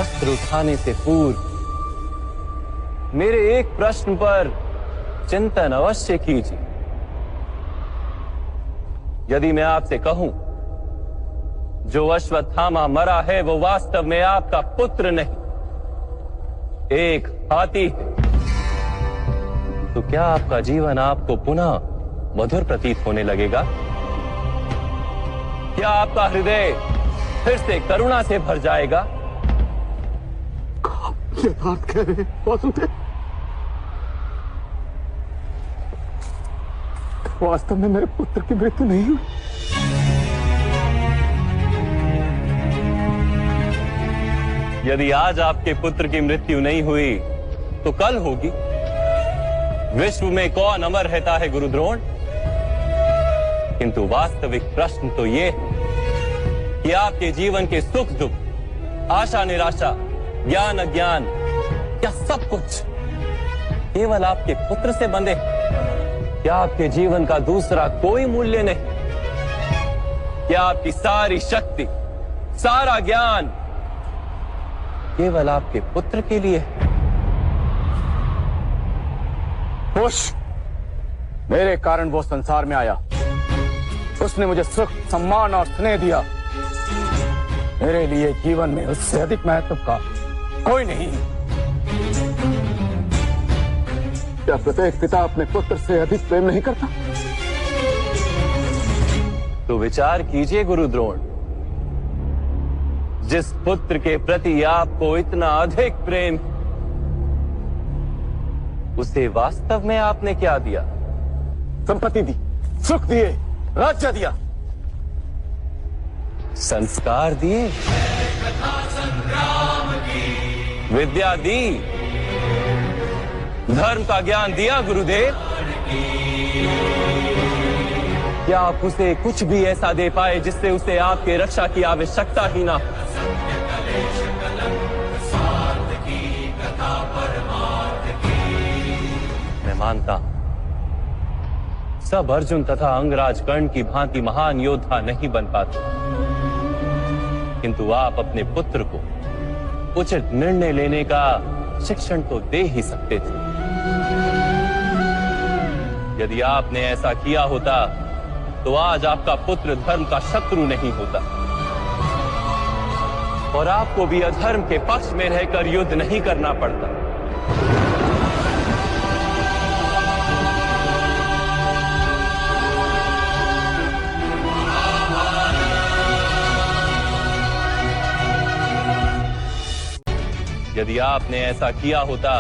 शस्त्र उठाने से पूर्व मेरे एक प्रश्न पर चिंतन अवश्य कीजिए। यदि मैं आपसे कहूं जो अश्वत्थामा मरा है वो वास्तव में आपका पुत्र नहीं, एक हाथी है, तो क्या आपका जीवन आपको पुनः मधुर प्रतीत होने लगेगा? क्या आपका हृदय फिर से करुणा से भर जाएगा? यथार्थ कह रहे वासुदेव, वास्तव में मेरे पुत्र की मृत्यु नहीं हुई। यदि आज आपके पुत्र की मृत्यु नहीं हुई तो कल होगी। विश्व में कौन अमर रहता है गुरुद्रोण? किंतु वास्तविक प्रश्न तो ये है कि आपके जीवन के सुख दुख, आशा निराशा, ज्ञान अज्ञान, क्या सब कुछ केवल आपके पुत्र से बंधे? क्या आपके जीवन का दूसरा कोई मूल्य नहीं? क्या आपकी सारी शक्ति, सारा ज्ञान केवल आपके पुत्र के लिए? खुश, मेरे कारण वो संसार में आया। उसने मुझे सुख, सम्मान और स्नेह दिया। मेरे लिए जीवन में उससे अधिक महत्व का कोई नहीं। क्या प्रत्येक पिता अपने पुत्र से अधिक प्रेम नहीं करता? तो विचार कीजिए गुरुद्रोण, जिस पुत्र के प्रति आपको इतना अधिक प्रेम, उसे वास्तव में आपने क्या दिया? संपत्ति दी, सुख दिए, राज्य दिया, संस्कार दिए, विद्या दी, धर्म का ज्ञान दिया गुरुदेव। क्या आप उसे कुछ भी ऐसा दे पाए जिससे उसे आपके रक्षा की आवश्यकता ही ना? मैं मानता हूं सब अर्जुन तथा अंगराज कर्ण की भांति महान योद्धा नहीं बन पाते, किंतु आप अपने पुत्र को उचित निर्णय लेने का शिक्षण तो दे ही सकते थे। यदि आपने ऐसा किया होता तो आज आपका पुत्र धर्म का शत्रु नहीं होता और आपको भी अधर्म के पक्ष में रहकर युद्ध नहीं करना पड़ता। यदि आपने ऐसा किया होता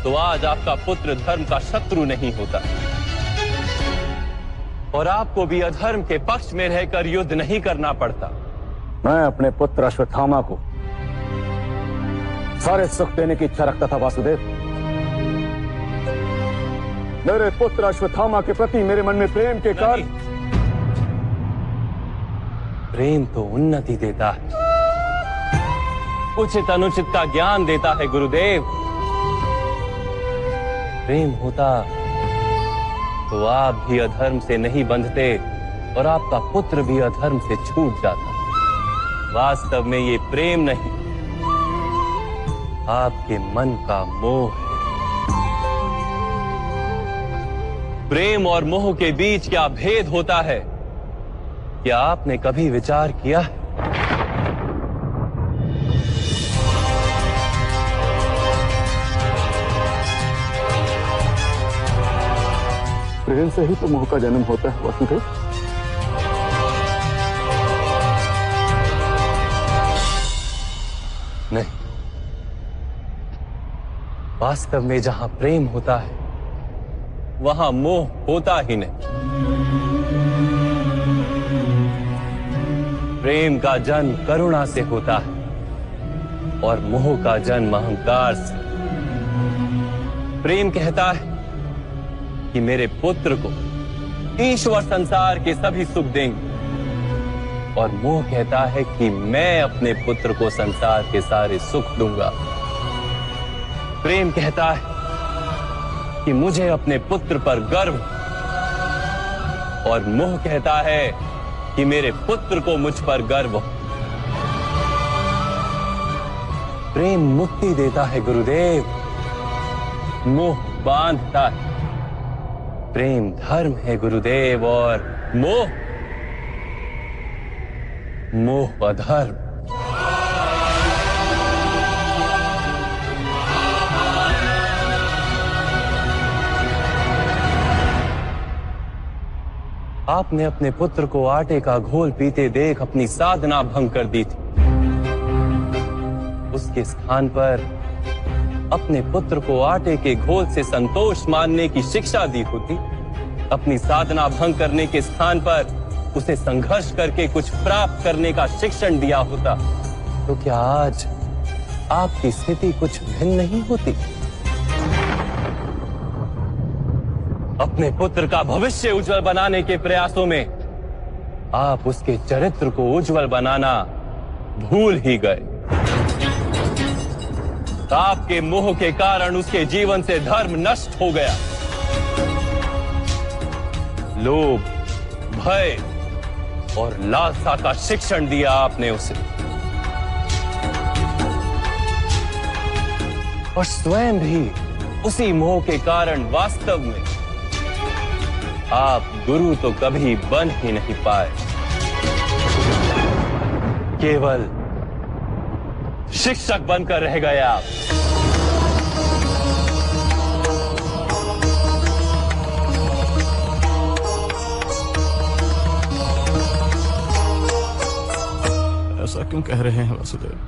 तो आज आपका पुत्र धर्म का शत्रु नहीं होता और आपको भी अधर्म के पक्ष में रहकर युद्ध नहीं करना पड़ता। मैं अपने पुत्र अश्वत्थामा को सारे सुख देने की इच्छा रखता था वासुदेव। मेरे पुत्र अश्वत्थामा के प्रति मेरे मन में प्रेम के कारण। प्रेम तो उन्नति देता है, उचित अनुचित का ज्ञान देता है गुरुदेव। प्रेम होता तो आप भी अधर्म से नहीं बंधते और आपका पुत्र भी अधर्म से छूट जाता। वास्तव में ये प्रेम नहीं, आपके मन का मोह है। प्रेम और मोह के बीच क्या भेद होता है, क्या आपने कभी विचार किया है? प्रेम से ही तो मोह का जन्म होता है वासुदेव। नहीं, वास्तव में जहां प्रेम होता है वहां मोह होता ही नहीं। प्रेम का जन्म करुणा से होता है और मोह का जन्म अहंकार से। प्रेम कहता है कि मेरे पुत्र को ईश्वर संसार के सभी सुख देंगे और मोह कहता है कि मैं अपने पुत्र को संसार के सारे सुख दूंगा। प्रेम कहता है कि मुझे अपने पुत्र पर गर्व और मोह कहता है कि मेरे पुत्र को मुझ पर गर्व हो। प्रेम मुक्ति देता है गुरुदेव, मोह बांधता है। प्रेम धर्म है गुरुदेव, और मोह अधर्म। आपने अपने पुत्र को आटे का घोल पीते देख अपनी साधना भंग कर दी थी। उसके स्थान पर अपने पुत्र को आटे के घोल से संतोष मानने की शिक्षा दी होती। अपनी साधना भंग करने के स्थान पर उसे संघर्ष करके कुछ प्राप्त करने का शिक्षण दिया होता, तो क्या आज आपकी स्थिति कुछ भिन्न नहीं होती? अपने पुत्र का भविष्य उज्जवल बनाने के प्रयासों में आप उसके चरित्र को उज्जवल बनाना भूल ही गए। आपके मोह के कारण उसके जीवन से धर्म नष्ट हो गया। लोभ, भय और लालसा का शिक्षण दिया आपने उसे, और स्वयं भी उसी मोह के कारण वास्तव में आप गुरु तो कभी बन ही नहीं पाए, केवल शिक्षक बनकर रह गए आप। ऐसा क्यों कह रहे हैं वसुदेव?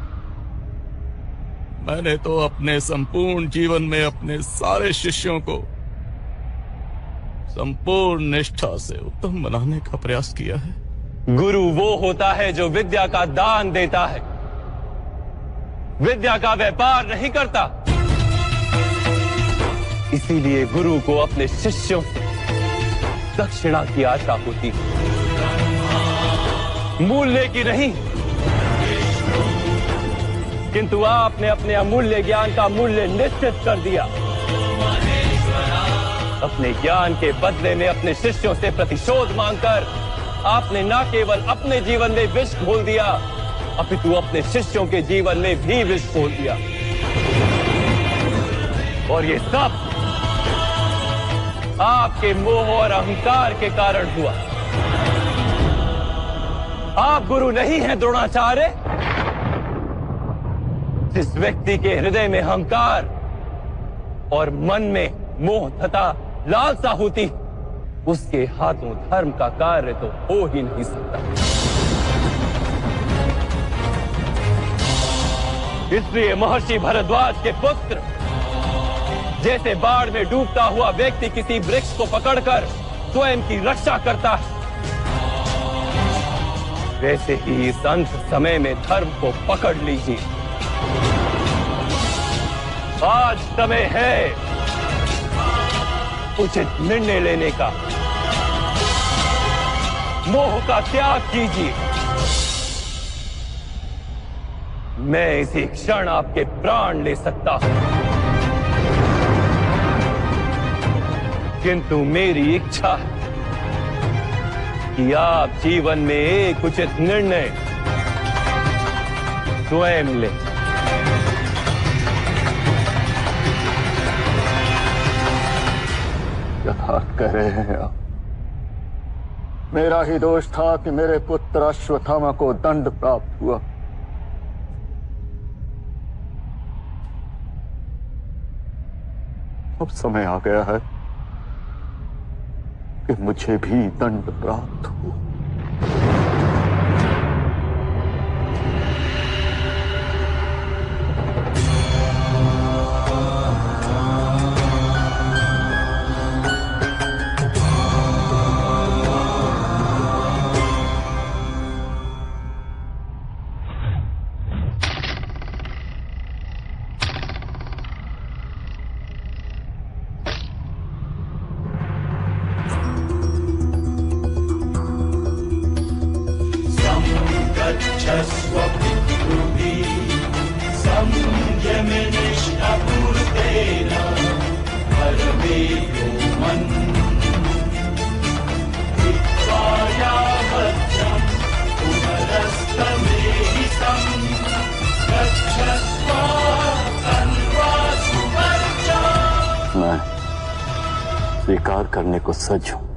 मैंने तो अपने संपूर्ण जीवन में अपने सारे शिष्यों को संपूर्ण निष्ठा से उत्तम बनाने का प्रयास किया है। गुरु वो होता है जो विद्या का दान देता है, विद्या का व्यापार नहीं करता। इसीलिए गुरु को अपने शिष्यों से दक्षिणा की आशा होती है, मूल्य की नहीं। किंतु आपने अपने अमूल्य ज्ञान का मूल्य निश्चित कर दिया। अपने ज्ञान के बदले में अपने शिष्यों से प्रतिशोध मांगकर आपने न केवल अपने जीवन में विष घोल दिया, अपितु अपने शिष्यों के जीवन में भी विष घोल दिया। और ये सब आपके मोह और अहंकार के कारण हुआ। आप गुरु नहीं हैं द्रोणाचार्य। जिस व्यक्ति के हृदय में अहंकार और मन में मोह तथा लालसा होती, उसके हाथों धर्म का कार्य तो हो ही नहीं सकता। इसलिए महर्षि भरद्वाज के पुत्र जैसे बाढ़ में डूबता हुआ व्यक्ति किसी वृक्ष को पकड़कर स्वयं की रक्षा करता है, वैसे ही इस अंत समय में धर्म को पकड़ लीजिए। आज समय है उचित निर्णय लेने का। मोह का त्याग कीजिए। मैं इसी क्षण आपके प्राण ले सकता हूं, किंतु मेरी इच्छा है कि आप जीवन में एक उचित निर्णय स्वयं लें। क्या कह रहे हैं आप? मेरा ही दोष था कि मेरे पुत्र अश्वत्थामा को दंड प्राप्त हुआ। अब समय आ गया है कि मुझे भी दंड प्राप्त हो। स्वीकार करने को सज्ज हूं।